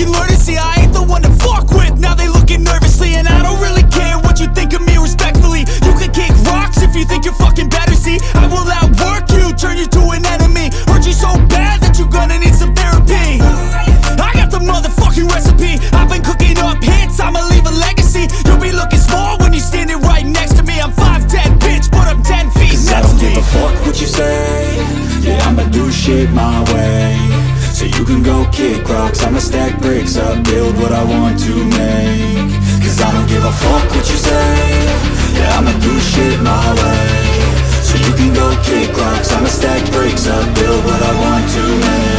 fucking learn to see I ain't the one to fuck with. Now they looking nervously, and I don't really care what you think of me respectfully. You can kick rocks if you think you're fucking better. See, I will outwork you, turn you to an enemy. Hurt you so bad that you're gonna need some therapy. I got the motherfucking recipe. I've been cooking up hits, I'ma leave a legacy. You'll be looking small when you're standing right next to me. I'm 5'10", bitch, but I'm 10 feet. Cause I don't give a fuck what you say. Yeah, I'ma do shit my way. So you can go kick rocks, I'ma stack bricks up, build what I want to make. Cause I don't give a fuck what you say. Yeah, I'ma do shit my way. So you can go kick rocks, I'ma stack bricks up, build what I want to make.